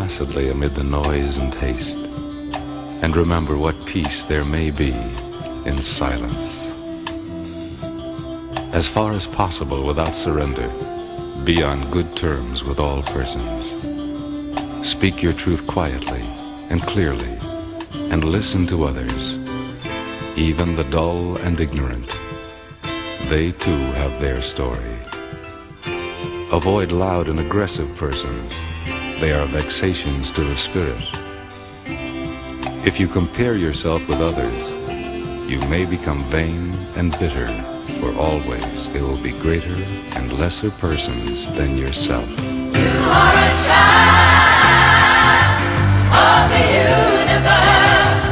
placidly amid the noise and haste, and remember what peace there may be in silence. As far as possible without surrender, be on good terms with all persons. Speak your truth quietly and clearly, and listen to others, even the dull and ignorant. They too have their story. Avoid loud and aggressive persons. They are vexations to the spirit. If you compare yourself with others, you may become vain and bitter, for always there will be greater and lesser persons than yourself. You are a child of the universe,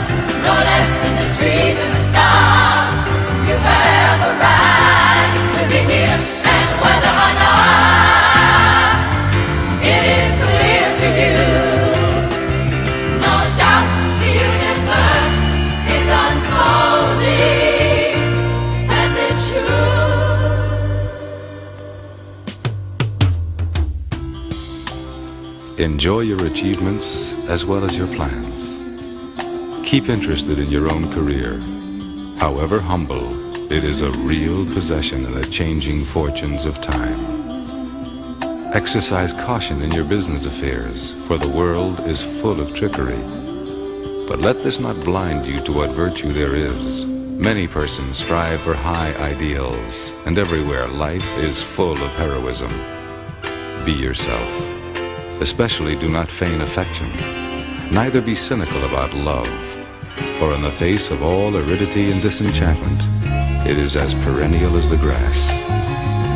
no less than the trees and the stars. You have a right to be here, and whether or not it is clear to you, no doubt the universe is unfolding as it should. Enjoy your achievements as well as your plans. Keep interested in your own career. However humble, it is a real possession in the changing fortunes of time. Exercise caution in your business affairs, for the world is full of trickery. But let this not blind you to what virtue there is. Many persons strive for high ideals, and everywhere life is full of heroism. Be yourself. Especially do not feign affection. Neither be cynical about love, for in the face of all aridity and disenchantment, it is as perennial as the grass.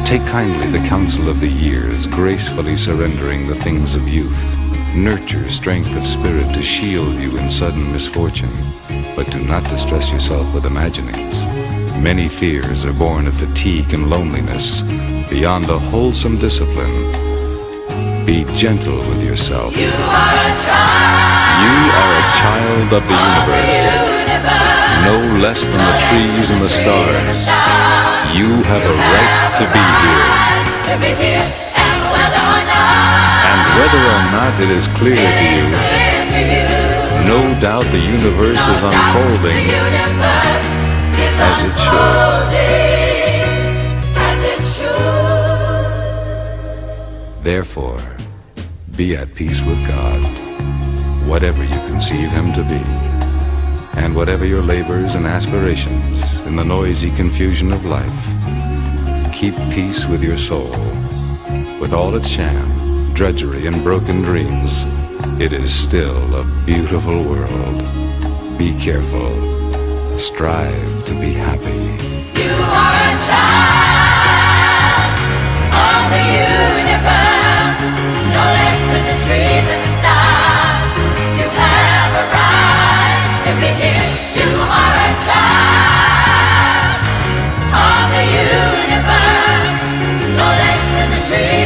Take kindly the counsel of the years, gracefully surrendering the things of youth. Nurture strength of spirit to shield you in sudden misfortune, but do not distress yourself with imaginings. Many fears are born of fatigue and loneliness, beyond a wholesome discipline. Be gentle with yourself. You are a child. You are a child of the universe, no less than the trees and the stars. You have a right to be here. And whether or not it is clear to you, no doubt the universe is unfolding as it should. Therefore, be at peace with God, whatever you conceive Him to be, and whatever your labors and aspirations in the noisy confusion of life. Keep peace with your soul. With all its sham, drudgery, and broken dreams, it is still a beautiful world. Be careful. Strive to be happy. You are a child of the universe, no less than the trees and the stars. You have a right to be here. You are a child of the universe, no less than the trees.